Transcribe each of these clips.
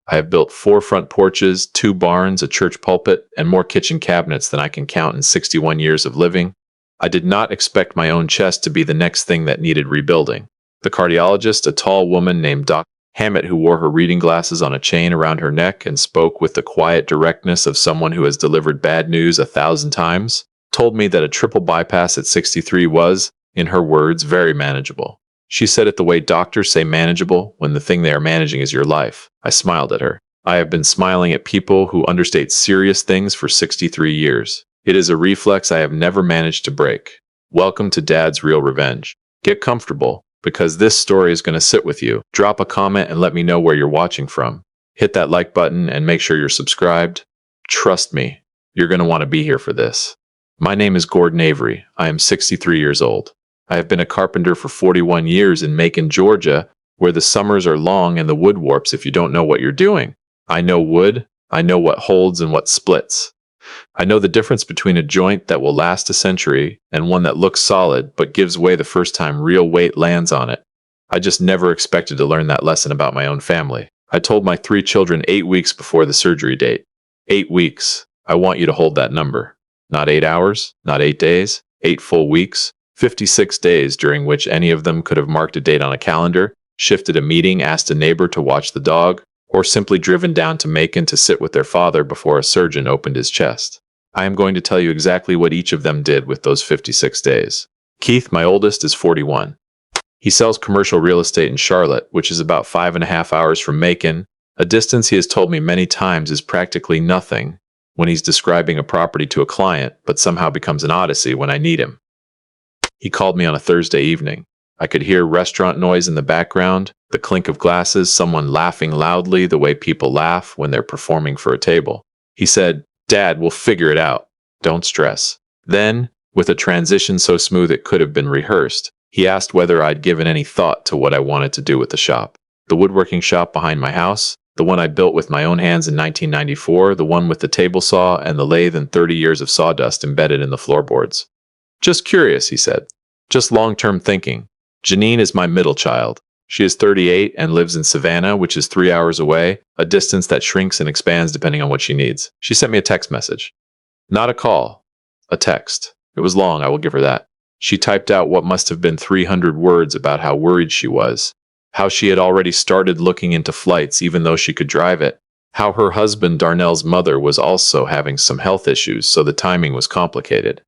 I have built 4 front porches, 2 barns, a church pulpit, and more kitchen cabinets than I can count in 61 years of living. I did not expect my own chest to be the next thing that needed rebuilding. The cardiologist, a tall woman named Dr. Hammett, who wore her reading glasses on a chain around her neck and spoke with the quiet directness of someone who has delivered bad news 1,000 times, told me that a triple bypass at 63 was, in her words, very manageable. She said it the way doctors say manageable when the thing they are managing is your life. I smiled at her. I have been smiling at people who understate serious things for 63 years. It is a reflex I have never managed to break. Welcome to Dad's Real Revenge. Get comfortable, because this story is going to sit with you. Drop a comment and let me know where you're watching from. Hit that like button and make sure you're subscribed. Trust me, you're going to want to be here for this. My name is Gordon Avery. I am 63 years old. I have been a carpenter for 41 years in Macon, Georgia, where the summers are long and the wood warps if you don't know what you're doing. I know wood. I know what holds and what splits. I know the difference between a joint that will last a century and one that looks solid but gives way the first time real weight lands on it. I just never expected to learn that lesson about my own family. I told my 3 children 8 weeks before the surgery date. 8 weeks. I want you to hold that number. Not 8 hours, not 8 days, 8 full weeks, 56 days during which any of them could have marked a date on a calendar, shifted a meeting, asked a neighbor to watch the dog, or simply driven down to Macon to sit with their father before a surgeon opened his chest. I am going to tell you exactly what each of them did with those 56 days. Keith, my oldest, is 41. He sells commercial real estate in Charlotte, which is about 5.5 hours from Macon, a distance he has told me many times is practically nothing when he's describing a property to a client, but somehow becomes an odyssey when I need him. He called me on a Thursday evening. I could hear restaurant noise in the background, the clink of glasses, someone laughing loudly the way people laugh when they're performing for a table. He said, "Dad, we'll figure it out. Don't stress." Then, with a transition so smooth it could have been rehearsed, he asked whether I'd given any thought to what I wanted to do with the shop. The woodworking shop behind my house, the one I built with my own hands in 1994, the one with the table saw and the lathe and 30 years of sawdust embedded in the floorboards. "Just curious," he said. "Just long-term thinking. Janine is my middle child. She is 38 and lives in Savannah, which is 3 hours away, a distance that shrinks and expands depending on what she needs. She sent me a text message. Not a call, a text. It was long, I will give her that. She typed out what must have been 300 words about how worried she was, how she had already started looking into flights even though she could drive it, how her husband Darnell's mother was also having some health issues so the timing was complicated,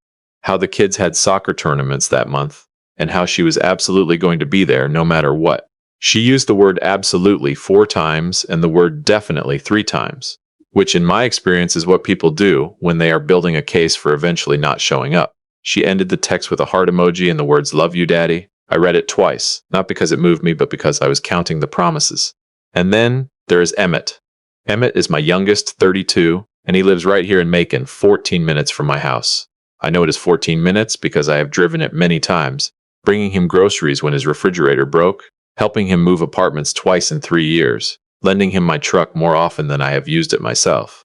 how the kids had soccer tournaments that month, and how she was absolutely going to be there no matter what. She used the word absolutely 4 times and the word definitely 3 times, which in my experience is what people do when they are building a case for eventually not showing up. She ended the text with a heart emoji and the words, "Love you, Daddy." I read it twice, not because it moved me, but because I was counting the promises. And then there is Emmett. Emmett is my youngest, 32, and he lives right here in Macon, 14 minutes from my house. I know it is 14 minutes because I have driven it many times, bringing him groceries when his refrigerator broke, helping him move apartments twice in 3 years, lending him my truck more often than I have used it myself.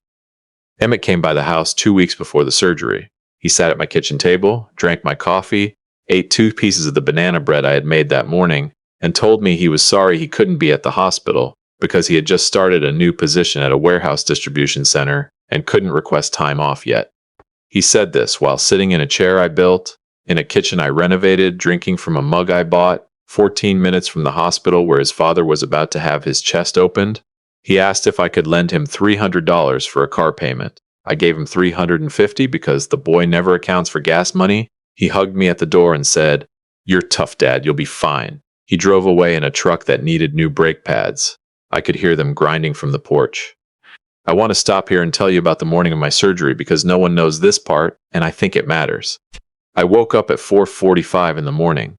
Emmett came by the house 2 weeks before the surgery. He sat at my kitchen table, drank my coffee, ate 2 pieces of the banana bread I had made that morning, and told me he was sorry he couldn't be at the hospital because he had just started a new position at a warehouse distribution center and couldn't request time off yet. He said this while sitting in a chair I built, in a kitchen I renovated, drinking from a mug I bought, 14 minutes from the hospital where his father was about to have his chest opened. He asked if I could lend him $300 for a car payment. I gave him $350 because the boy never accounts for gas money. He hugged me at the door and said, "You're tough, Dad. You'll be fine." He drove away in a truck that needed new brake pads. I could hear them grinding from the porch. I want to stop here and tell you about the morning of my surgery because no one knows this part, and I think it matters. I woke up at 4:45 in the morning.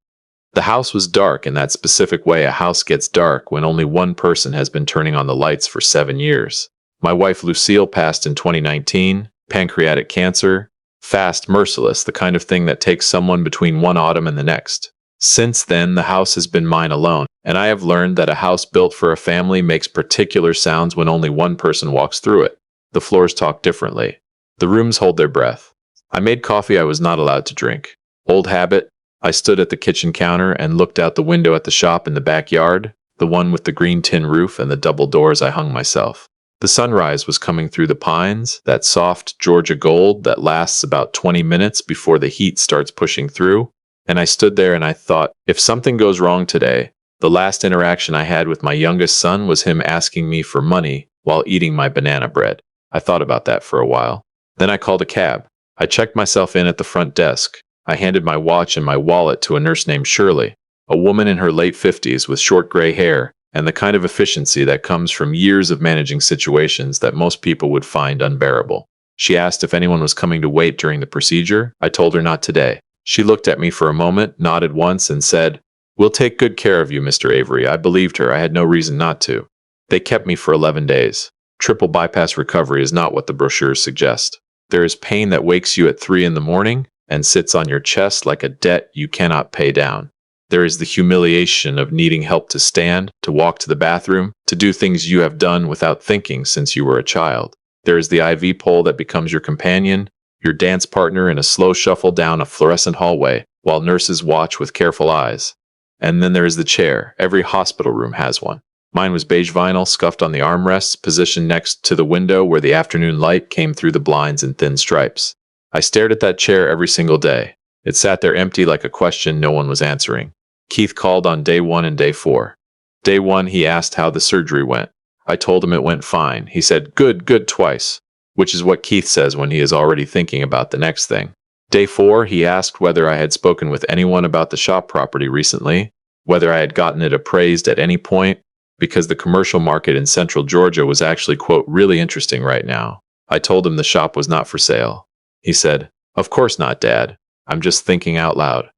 The house was dark in that specific way a house gets dark when only one person has been turning on the lights for 7 years. My wife Lucille passed in 2019, pancreatic cancer, fast, merciless, the kind of thing that takes someone between one autumn and the next. Since then, the house has been mine alone, and I have learned that a house built for a family makes particular sounds when only one person walks through it. The floors talk differently. The rooms hold their breath. I made coffee I was not allowed to drink. Old habit, I stood at the kitchen counter and looked out the window at the shop in the backyard. the one with the green tin roof and the double doors I hung myself. The sunrise was coming through the pines, that soft Georgia gold that lasts about 20 minutes before the heat starts pushing through, and I stood there and I thought, if something goes wrong today, the last interaction I had with my youngest son was him asking me for money while eating my banana bread. I thought about that for a while. Then I called a cab. I checked myself in at the front desk. I handed my watch and my wallet to a nurse named Shirley, a woman in her late 50s with short gray hair and the kind of efficiency that comes from years of managing situations that most people would find unbearable. She asked if anyone was coming to wait during the procedure. I told her not today. She looked at me for a moment, nodded once, and said, "We'll take good care of you, Mr. Avery." I believed her. I had no reason not to. They kept me for 11 days. Triple bypass recovery is not what the brochures suggest. There is pain that wakes you at 3 in the morning and sits on your chest like a debt you cannot pay down. There is the humiliation of needing help to stand, to walk to the bathroom, to do things you have done without thinking since you were a child. There is the IV pole that becomes your companion, your dance partner in a slow shuffle down a fluorescent hallway while nurses watch with careful eyes. And then there is the chair. Every hospital room has one. Mine was beige vinyl, scuffed on the armrests, positioned next to the window where the afternoon light came through the blinds in thin stripes. I stared at that chair every single day. It sat there empty like a question no one was answering. Keith called on day 1 and day 4. Day 1, he asked how the surgery went. I told him it went fine. He said, good, twice, which is what Keith says when he is already thinking about the next thing. Day 4, he asked whether I had spoken with anyone about the shop property recently, whether I had gotten it appraised at any point, because the commercial market in central Georgia was actually, quote, really interesting right now. I told him the shop was not for sale. He said, "Of course not, Dad. I'm just thinking out loud."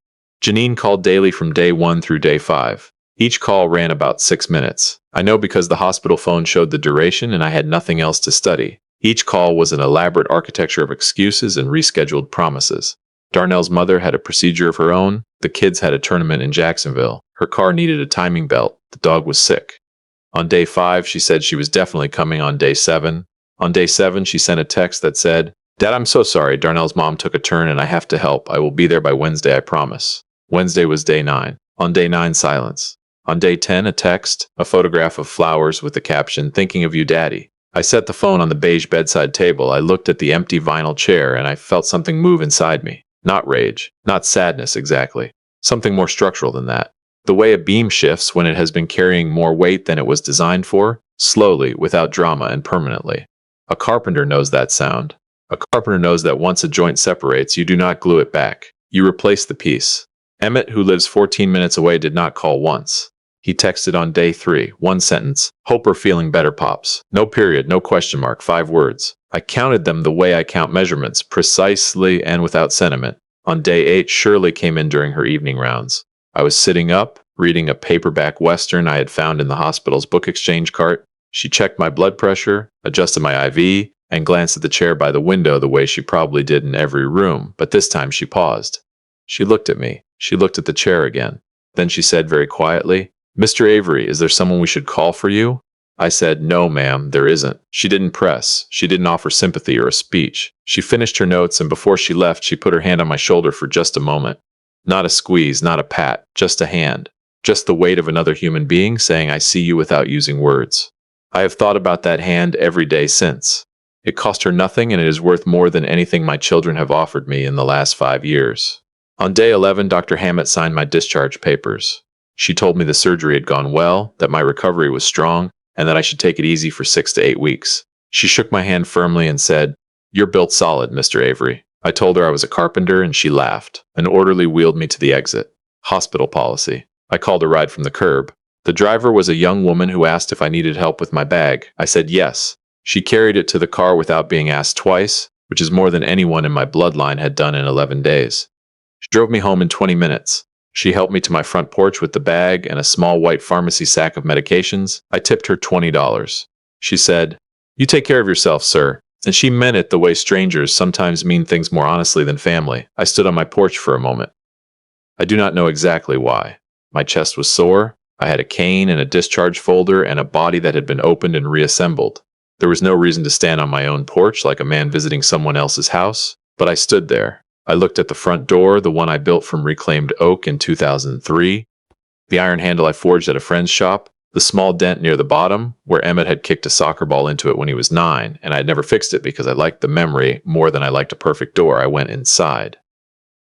Janine called daily from day 1 through day 5. Each call ran about 6 minutes. I know because the hospital phone showed the duration and I had nothing else to study. Each call was an elaborate architecture of excuses and rescheduled promises. Darnell's mother had a procedure of her own. The kids had a tournament in Jacksonville. Her car needed a timing belt. The dog was sick. On day 5, she said she was definitely coming on day 7. On day 7, she sent a text that said, "Dad, I'm so sorry. Darnell's mom took a turn and I have to help. I will be there by Wednesday, I promise." Wednesday was day 9. On day 9, silence. On day 10, a text, a photograph of flowers with the caption, "Thinking of you, Daddy." I set the phone on the beige bedside table. I looked at the empty vinyl chair and I felt something move inside me. Not rage, not sadness exactly. Something more structural than that. The way a beam shifts when it has been carrying more weight than it was designed for, slowly, without drama, and permanently. A carpenter knows that sound. A carpenter knows that once a joint separates, you do not glue it back. You replace the piece. Emmett, who lives 14 minutes away, did not call once. He texted on day 3, 1 sentence, "Hope we're feeling better, Pops." No period, no question mark, 5 words. I counted them the way I count measurements, precisely and without sentiment. On day 8, Shirley came in during her evening rounds. I was sitting up, reading a paperback Western I had found in the hospital's book exchange cart. She checked my blood pressure, adjusted my IV, and glanced at the chair by the window the way she probably did in every room, but this time she paused. She looked at me. She looked at the chair again. Then she said very quietly, "Mr. Avery, is there someone we should call for you?" I said, "No, ma'am, there isn't." She didn't press. She didn't offer sympathy or a speech. She finished her notes, and before she left, she put her hand on my shoulder for just a moment. Not a squeeze, not a pat, just a hand. Just the weight of another human being saying, "I see you," without using words. I have thought about that hand every day since. It cost her nothing, and it is worth more than anything my children have offered me in the last 5 years. On day 11, Dr. Hammett signed my discharge papers. She told me the surgery had gone well, that my recovery was strong, and that I should take it easy for 6 to 8 weeks. She shook my hand firmly and said, "You're built solid, Mr. Avery." I told her I was a carpenter, and she laughed. An orderly wheeled me to the exit. Hospital policy. I called a ride from the curb. The driver was a young woman who asked if I needed help with my bag. I said yes. She carried it to the car without being asked twice, which is more than anyone in my bloodline had done in 11 days. She drove me home in 20 minutes. She helped me to my front porch with the bag and a small white pharmacy sack of medications. I tipped her $20. She said, "You take care of yourself, sir." And she meant it the way strangers sometimes mean things more honestly than family. I stood on my porch for a moment. I do not know exactly why. My chest was sore. I had a cane and a discharge folder and a body that had been opened and reassembled. There was no reason to stand on my own porch like a man visiting someone else's house, but I stood there. I looked at the front door, the one I built from reclaimed oak in 2003, the iron handle I forged at a friend's shop, The small dent near the bottom, where Emmett had kicked a soccer ball into it when he was 9, and I had never fixed it because I liked the memory more than I liked a perfect door. I went inside.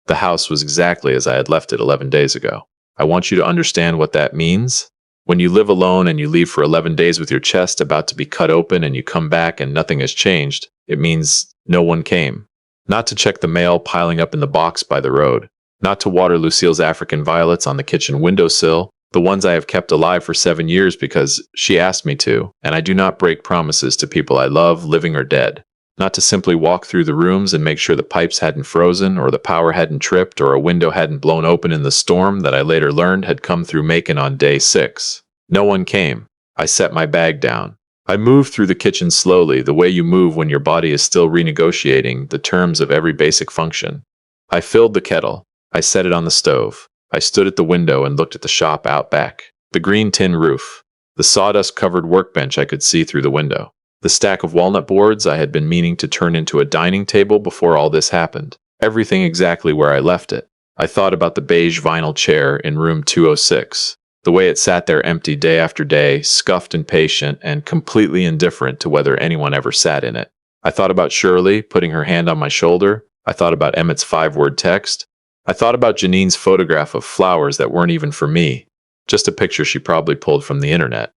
The house was exactly as I had left it 11 days ago. I want you to understand what that means. When you live alone and you leave for 11 days with your chest about to be cut open and you come back and nothing has changed, it means no one came. Not to check the mail piling up in the box by the road. Not to water Lucille's African violets on the kitchen windowsill, the ones I have kept alive for 7 years because she asked me to, and I do not break promises to people I love, living or dead. Not to simply walk through the rooms and make sure the pipes hadn't frozen, or the power hadn't tripped, or a window hadn't blown open in the storm that I later learned had come through Macon on day 6. No one came. I set my bag down. I moved through the kitchen slowly, the way you move when your body is still renegotiating the terms of every basic function. I filled the kettle. I set it on the stove. I stood at the window and looked at the shop out back. The green tin roof. The sawdust-covered workbench I could see through the window. The stack of walnut boards I had been meaning to turn into a dining table before all this happened. Everything exactly where I left it. I thought about the beige vinyl chair in room 206. The way it sat there empty day after day, scuffed and patient, and completely indifferent to whether anyone ever sat in it. I thought about Shirley putting her hand on my shoulder. I thought about Emmett's 5-word text. I thought about Janine's photograph of flowers that weren't even for me, just a picture she probably pulled from the internet.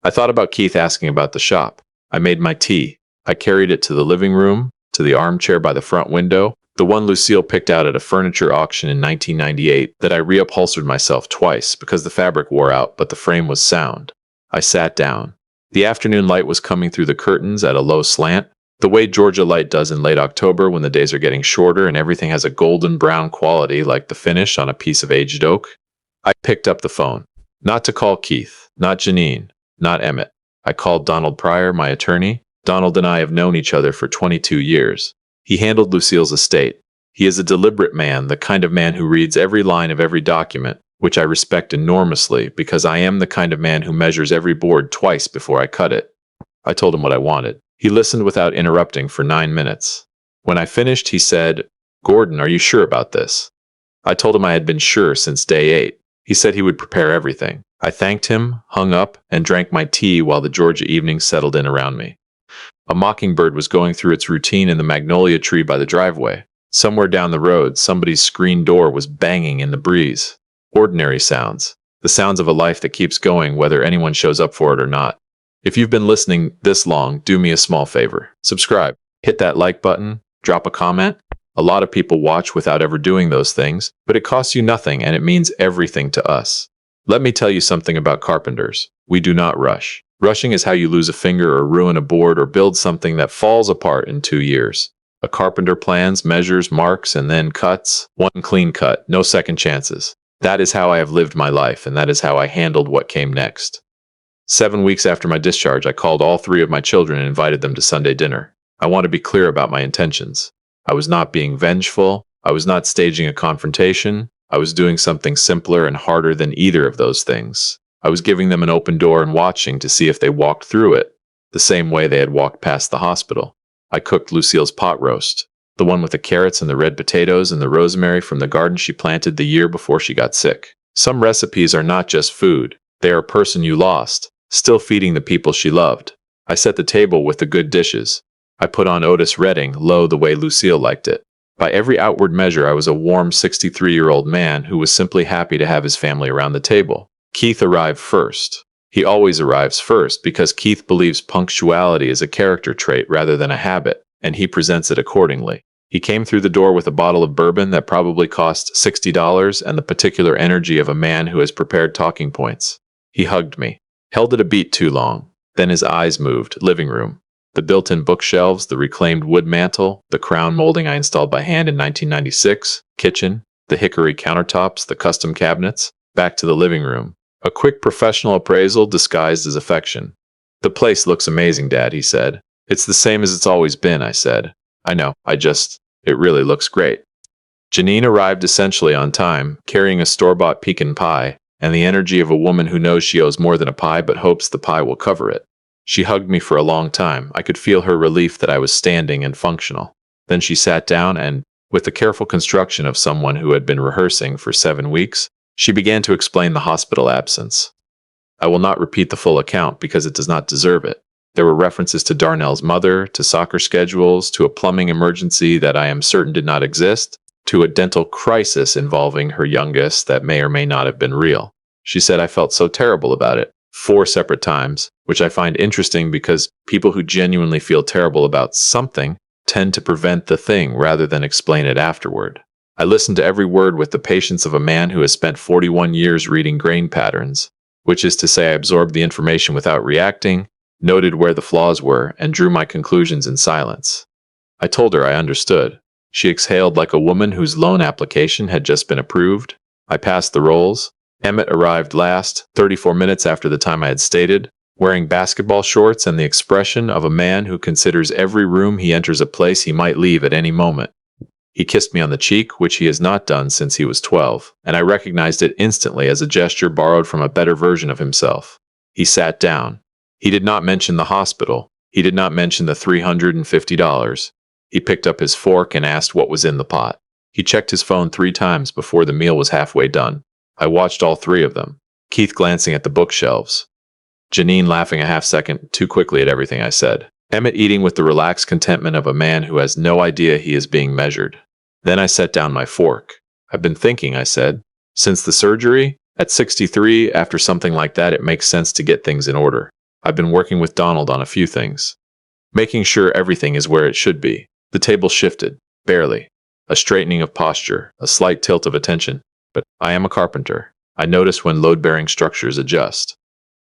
I thought about Keith asking about the shop. I made my tea. I carried it to the living room, to the armchair by the front window, the one Lucille picked out at a furniture auction in 1998 that I reupholstered myself twice because the fabric wore out, but the frame was sound. I sat down. The afternoon light was coming through the curtains at a low slant, the way Georgia light does in late October when the days are getting shorter and everything has a golden brown quality like the finish on a piece of aged oak. I picked up the phone. Not to call Keith, not Janine, not Emmett. I called Donald Pryor, my attorney. Donald and I have known each other for 22 years. He handled Lucille's estate. He is a deliberate man, the kind of man who reads every line of every document, which I respect enormously because I am the kind of man who measures every board twice before I cut it. I told him what I wanted. He listened without interrupting for 9 minutes. When I finished, he said, "Gordon, are you sure about this?" I told him I had been sure since day 8. He said he would prepare everything. I thanked him, hung up, and drank my tea while the Georgia evening settled in around me. A mockingbird was going through its routine in the magnolia tree by the driveway. Somewhere down the road, somebody's screen door was banging in the breeze. Ordinary sounds. The sounds of a life that keeps going whether anyone shows up for it or not. If you've been listening this long, do me a small favor. Subscribe. Hit that like button. Drop a comment. A lot of people watch without ever doing those things, but it costs you nothing and it means everything to us. Let me tell you something about carpenters. We do not rush. Rushing is how you lose a finger or ruin a board or build something that falls apart in 2 years. A carpenter plans, measures, marks, and then cuts. One clean cut, no second chances. That is how I have lived my life, and that is how I handled what came next. 7 weeks after my discharge, I called all 3 of my children and invited them to Sunday dinner. I want to be clear about my intentions. I was not being vengeful. I was not staging a confrontation. I was doing something simpler and harder than either of those things. I was giving them an open door and watching to see if they walked through it, the same way they had walked past the hospital. I cooked Lucille's pot roast, the one with the carrots and the red potatoes and the rosemary from the garden she planted the year before she got sick. Some recipes are not just food. They are a person you lost, still feeding the people she loved. I set the table with the good dishes. I put on Otis Redding, low the way Lucille liked it. By every outward measure, I was a warm 63-year-old man who was simply happy to have his family around the table. Keith arrived first. He always arrives first because Keith believes punctuality is a character trait rather than a habit, and he presents it accordingly. He came through the door with a bottle of bourbon that probably cost $60 and the particular energy of a man who has prepared talking points. He hugged me, held it a beat too long. Then his eyes moved. Living room. The built-in bookshelves, the reclaimed wood mantel, the crown molding I installed by hand in 1996, kitchen, the hickory countertops, the custom cabinets. Back to the living room. A quick professional appraisal disguised as affection. "The place looks amazing, Dad," he said. "It's the same as it's always been," I said. "I know, it really looks great." Janine arrived essentially on time, carrying a store-bought pecan pie, and the energy of a woman who knows she owes more than a pie but hopes the pie will cover it. She hugged me for a long time. I could feel her relief that I was standing and functional. Then she sat down and, with the careful construction of someone who had been rehearsing for 7 weeks, she began to explain the hospital absence. I will not repeat the full account because it does not deserve it. There were references to Darnell's mother, to soccer schedules, to a plumbing emergency that I am certain did not exist, to a dental crisis involving her youngest that may or may not have been real. She said I felt so terrible about it 4 separate times, which I find interesting because people who genuinely feel terrible about something tend to prevent the thing rather than explain it afterward. I listened to every word with the patience of a man who has spent 41 years reading grain patterns, which is to say I absorbed the information without reacting, noted where the flaws were, and drew my conclusions in silence. I told her I understood. She exhaled like a woman whose loan application had just been approved. I passed the rolls. Emmett arrived last, 34 minutes after the time I had stated, wearing basketball shorts and the expression of a man who considers every room he enters a place he might leave at any moment. He kissed me on the cheek, which he has not done since he was 12, and I recognized it instantly as a gesture borrowed from a better version of himself. He sat down. He did not mention the hospital. He did not mention the $350. He picked up his fork and asked what was in the pot. He checked his phone 3 times before the meal was halfway done. I watched all 3 of them. Keith glancing at the bookshelves. Janine laughing a half-second too quickly at everything I said. Emmett eating with the relaxed contentment of a man who has no idea he is being measured. Then I set down my fork. I've been thinking, I said. Since the surgery? At 63, after something like that, it makes sense to get things in order. I've been working with Donald on a few things. Making sure everything is where it should be. The table shifted. Barely. A straightening of posture. A slight tilt of attention. But I am a carpenter. I notice when load-bearing structures adjust.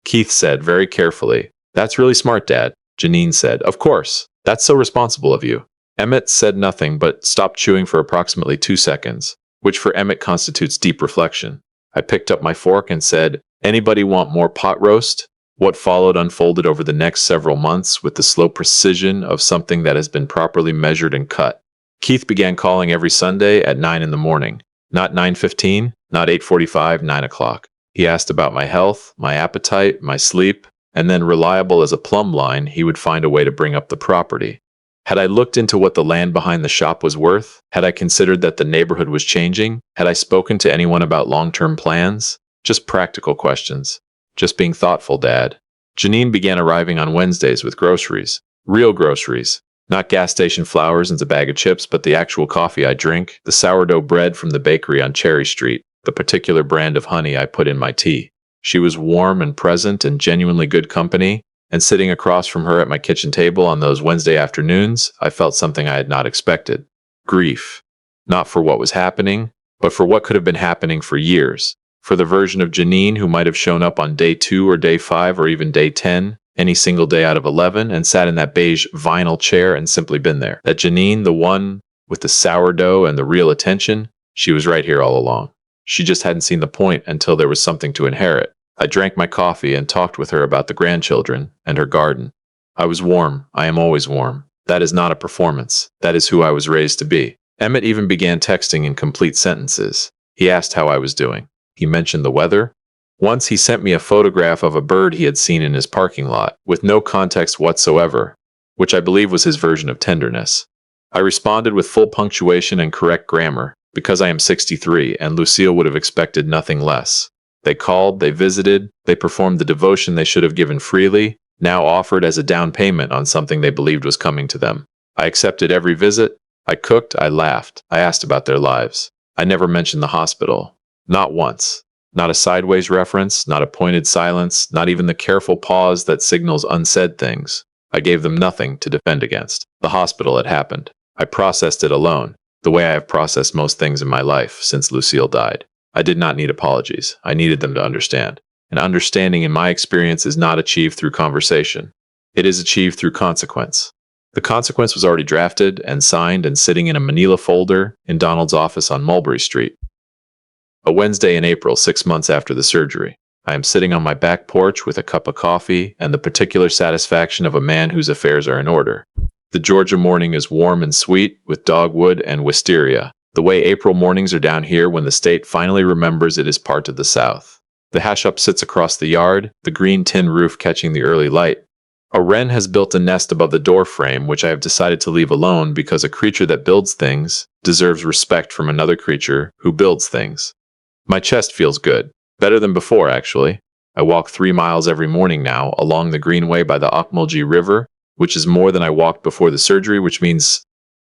Keith said very carefully, "That's really smart, Dad." Janine said, "Of course. That's so responsible of you." Emmett said nothing but stopped chewing for approximately 2 seconds, which for Emmett constitutes deep reflection. I picked up my fork and said, "Anybody want more pot roast?" What followed unfolded over the next several months with the slow precision of something that has been properly measured and cut. Keith began calling every Sunday at 9 in the morning. Not 9:15, not 8:45, 9 o'clock. He asked about my health, my appetite, my sleep, and then, reliable as a plumb line, he would find a way to bring up the property. Had I looked into what the land behind the shop was worth? Had I considered that the neighborhood was changing? Had I spoken to anyone about long-term plans? Just practical questions. Just being thoughtful, Dad. Janine began arriving on Wednesdays with groceries. Real groceries. Not gas station flowers and a bag of chips, but the actual coffee I drink, the sourdough bread from the bakery on Cherry Street, the particular brand of honey I put in my tea. She was warm and present and genuinely good company, and sitting across from her at my kitchen table on those Wednesday afternoons, I felt something I had not expected. Grief. Not for what was happening, but for what could have been happening for years. For the version of Janine who might have shown up on day 2 or day 5 or even day 10, any single day out of 11, and sat in that beige vinyl chair and simply been there. That Janine, the one with the sourdough and the real attention, she was right here all along. She just hadn't seen the point until there was something to inherit. I drank my coffee and talked with her about the grandchildren and her garden. I was warm. I am always warm. That is not a performance. That is who I was raised to be. Emmett even began texting in complete sentences. He asked how I was doing. He mentioned the weather. Once he sent me a photograph of a bird he had seen in his parking lot, with no context whatsoever, which I believe was his version of tenderness. I responded with full punctuation and correct grammar, because I am 63, and Lucille would have expected nothing less. They called, they visited, they performed the devotion they should have given freely, now offered as a down payment on something they believed was coming to them. I accepted every visit. I cooked, I laughed, I asked about their lives. I never mentioned the hospital. Not once. Not a sideways reference, not a pointed silence, not even the careful pause that signals unsaid things. I gave them nothing to defend against. The hospital had happened. I processed it alone, the way I have processed most things in my life since Lucille died. I did not need apologies. I needed them to understand. And understanding in my experience is not achieved through conversation. It is achieved through consequence. The consequence was already drafted and signed and sitting in a manila folder in Donald's office on Mulberry Street. A Wednesday in April, 6 months after the surgery. I am sitting on my back porch with a cup of coffee and the particular satisfaction of a man whose affairs are in order. The Georgia morning is warm and sweet, with dogwood and wisteria, the way April mornings are down here when the state finally remembers it is part of the South. The hash-up sits across the yard, the green tin roof catching the early light. A wren has built a nest above the door frame, which I have decided to leave alone because a creature that builds things deserves respect from another creature who builds things. My chest feels good. Better than before, actually. I walk 3 miles every morning now along the greenway by the Okmulgee River, which is more than I walked before the surgery, which means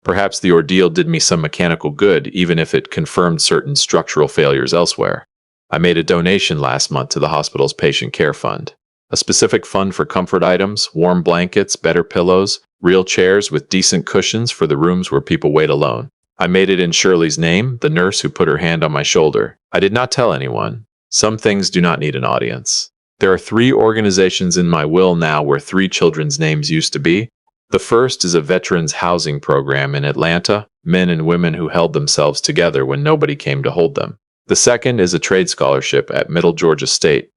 perhaps the ordeal did me some mechanical good, even if it confirmed certain structural failures elsewhere. I made a donation last month to the hospital's patient care fund, a specific fund for comfort items, warm blankets, better pillows, real chairs with decent cushions for the rooms where people wait alone. I made it in Shirley's name, the nurse who put her hand on my shoulder. I did not tell anyone. Some things do not need an audience. There are 3 organizations in my will now where 3 children's names used to be. The first is a veterans housing program in Atlanta, men and women who held themselves together when nobody came to hold them. The second is a trade scholarship at Middle Georgia State,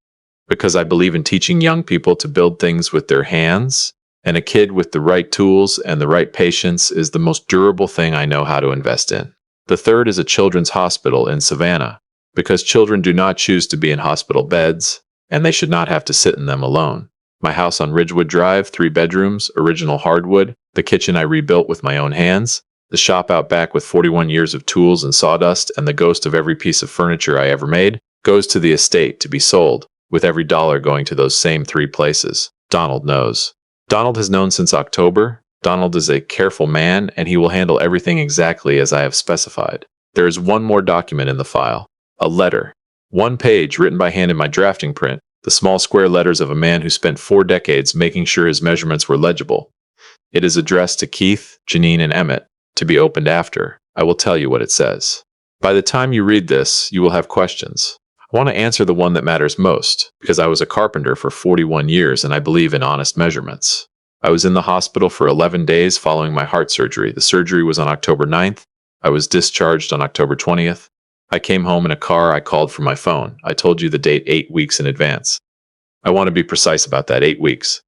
because I believe in teaching young people to build things with their hands, and a kid with the right tools and the right patience is the most durable thing I know how to invest in. The third is a children's hospital in Savannah, because children do not choose to be in hospital beds, and they should not have to sit in them alone. My house on Ridgewood Drive, 3 bedrooms, original hardwood, the kitchen I rebuilt with my own hands, the shop out back with 41 years of tools and sawdust, and the ghost of every piece of furniture I ever made, goes to the estate to be sold, with every dollar going to those same 3 places. Donald knows. Donald has known since October. Donald is a careful man, and he will handle everything exactly as I have specified. There is one more document in the file, a letter. 1 page written by hand in my drafting print, the small square letters of a man who spent 4 decades making sure his measurements were legible. It is addressed to Keith, Janine, and Emmett, to be opened after. I will tell you what it says. By the time you read this, you will have questions. I want to answer the one that matters most, because I was a carpenter for 41 years and I believe in honest measurements. I was in the hospital for 11 days following my heart surgery. The surgery was on October 9th. I was discharged on October 20th. I came home in a car. I called from my phone. I told you the date 8 weeks in advance. I want to be precise about that, 8 weeks.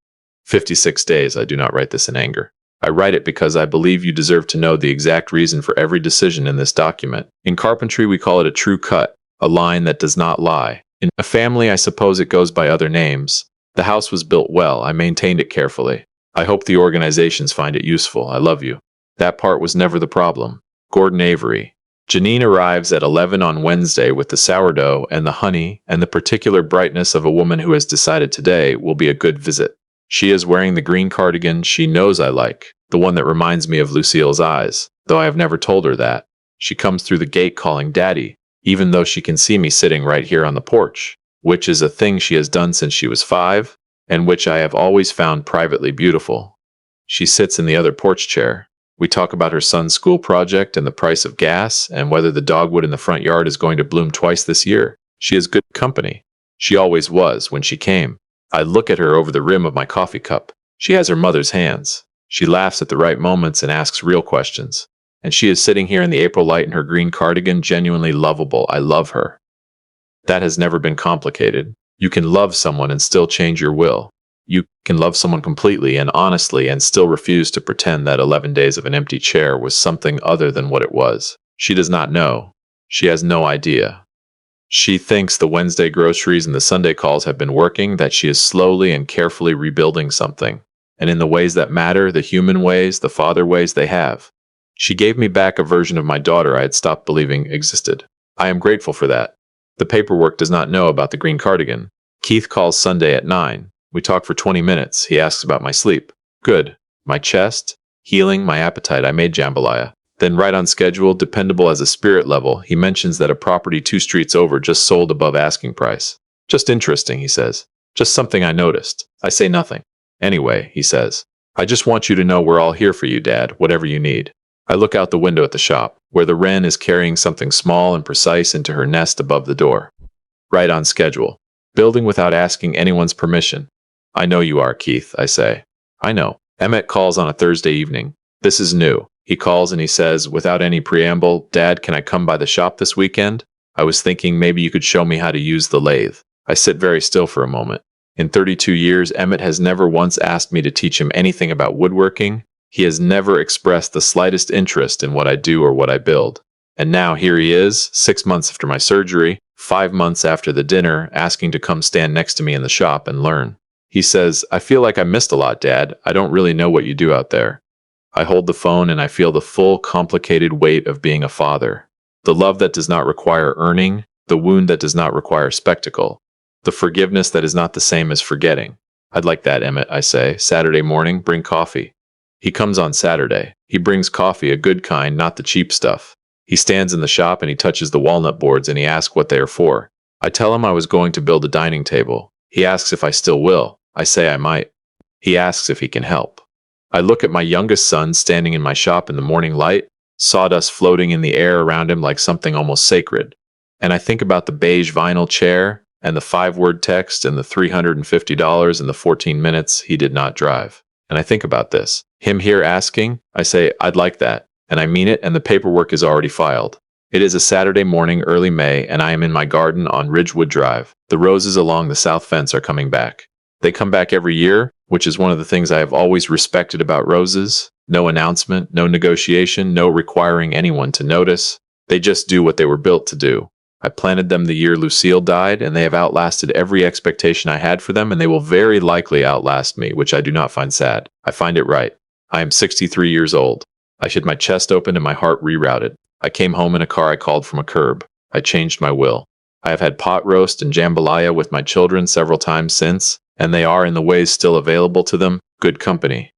56 days. I do not write this in anger. I write it because I believe you deserve to know the exact reason for every decision in this document. In carpentry, we call it a true cut, a line that does not lie. In a family, I suppose it goes by other names. The house was built well. I maintained it carefully. I hope the organizations find it useful. I love you. That part was never the problem. Gordon Avery. Janine arrives at 11 on Wednesday with the sourdough and the honey and the particular brightness of a woman who has decided today will be a good visit. She is wearing the green cardigan she knows I like, the one that reminds me of Lucille's eyes, though I have never told her that. She comes through the gate calling Daddy, even though she can see me sitting right here on the porch, which is a thing she has done since she was 5, and which I have always found privately beautiful. She sits in the other porch chair. We talk about her son's school project and the price of gas and whether the dogwood in the front yard is going to bloom twice this year. She is good company. She always was when she came. I look at her over the rim of my coffee cup. She has her mother's hands. She laughs at the right moments and asks real questions. And she is sitting here in the April light in her green cardigan, genuinely lovable. I love her. That has never been complicated. You can love someone and still change your will. You can love someone completely and honestly and still refuse to pretend that 11 days of an empty chair was something other than what it was. She does not know. She has no idea. She thinks the Wednesday groceries and the Sunday calls have been working, that she is slowly and carefully rebuilding something. And in the ways that matter, the human ways, the father ways, they have. She gave me back a version of my daughter I had stopped believing existed. I am grateful for that. The paperwork does not know about the green cardigan. Keith calls Sunday at 9. We talk for 20 minutes. He asks about my sleep. Good. My chest, healing, my appetite. I made jambalaya. Then right on schedule, dependable as a spirit level, he mentions that a property 2 streets over just sold above asking price. Just interesting, he says. Just something I noticed. I say nothing. Anyway, he says, I just want you to know we're all here for you, Dad, whatever you need. I look out the window at the shop, where the wren is carrying something small and precise into her nest above the door. Right on schedule. Building without asking anyone's permission. I know you are, Keith, I say. I know. Emmett calls on a Thursday evening. This is new. He calls and he says, without any preamble, Dad, can I come by the shop this weekend? I was thinking maybe you could show me how to use the lathe. I sit very still for a moment. In 32 years, Emmett has never once asked me to teach him anything about woodworking. He has never expressed the slightest interest in what I do or what I build. And now here he is, 6 months after my surgery, 5 months after the dinner, asking to come stand next to me in the shop and learn. He says, I feel like I missed a lot, Dad. I don't really know what you do out there. I hold the phone and I feel the full, complicated weight of being a father. The love that does not require earning, the wound that does not require spectacle. The forgiveness that is not the same as forgetting. I'd like that, Emmett, I say. Saturday morning, bring coffee. He comes on Saturday. He brings coffee, a good kind, not the cheap stuff. He stands in the shop and he touches the walnut boards and he asks what they are for. I tell him I was going to build a dining table. He asks if I still will. I say I might. He asks if he can help. I look at my youngest son standing in my shop in the morning light, sawdust floating in the air around him like something almost sacred. And I think about the beige vinyl chair and the 5-word text and the $350 and the 14 minutes he did not drive. And I think about this. Him here asking, I say, I'd like that. And I mean it, and the paperwork is already filed. It is a Saturday morning, early May, and I am in my garden on Ridgewood Drive. The roses along the south fence are coming back. They come back every year, which is one of the things I have always respected about roses. No announcement, no negotiation, no requiring anyone to notice. They just do what they were built to do. I planted them the year Lucille died, and they have outlasted every expectation I had for them, and they will very likely outlast me, which I do not find sad. I find it right. I am 63 years old. I had my chest opened and my heart rerouted. I came home in a car I called from a curb. I changed my will. I have had pot roast and jambalaya with my children several times since, and they are, in the ways still available to them, good company.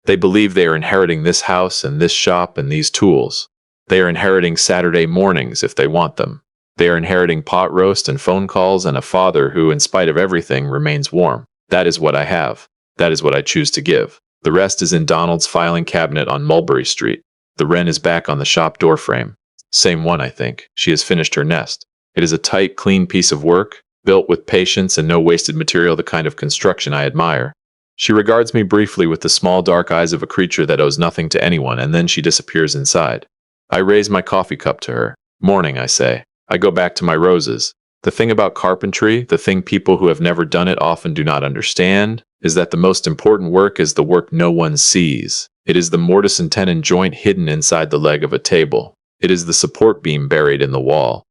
They believe they are inheriting this house and this shop and these tools. They are inheriting Saturday mornings if they want them. They are inheriting pot roast and phone calls and a father who, in spite of everything, remains warm. That is what I have. That is what I choose to give. The rest is in Donald's filing cabinet on Mulberry Street. The wren is back on the shop door frame. Same one, I think. She has finished her nest. It is a tight, clean piece of work, built with patience and no wasted material, the kind of construction I admire. She regards me briefly with the small dark eyes of a creature that owes nothing to anyone, and then she disappears inside. I raise my coffee cup to her. Morning, I say. I go back to my roses. The thing about carpentry, the thing people who have never done it often do not understand, is that the most important work is the work no one sees. It is the mortise and tenon joint hidden inside the leg of a table. It is the support beam buried in the wall.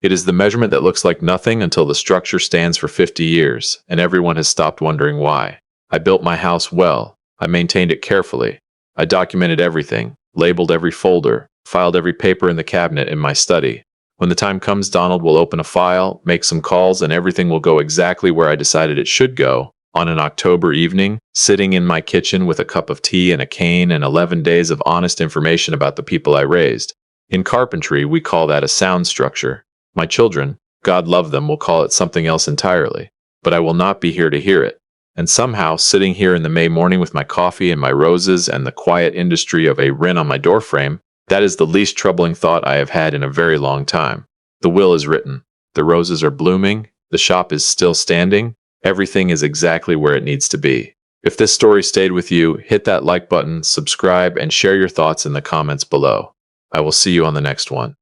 It is the measurement that looks like nothing until the structure stands for 50 years, and everyone has stopped wondering why. I built my house well. I maintained it carefully. I documented everything, labeled every folder, filed every paper in the cabinet in my study. When the time comes, Donald will open a file, make some calls, and everything will go exactly where I decided it should go. On an October evening, sitting in my kitchen with a cup of tea and a cane and 11 days of honest information about the people I raised. In carpentry, we call that a sound structure. My children, God love them, will call it something else entirely. But I will not be here to hear it. And somehow, sitting here in the May morning with my coffee and my roses and the quiet industry of a wren on my doorframe, that is the least troubling thought I have had in a very long time. The will is written. The roses are blooming. The shop is still standing. Everything is exactly where it needs to be. If this story stayed with you, hit that like button, subscribe, and share your thoughts in the comments below. I will see you on the next one.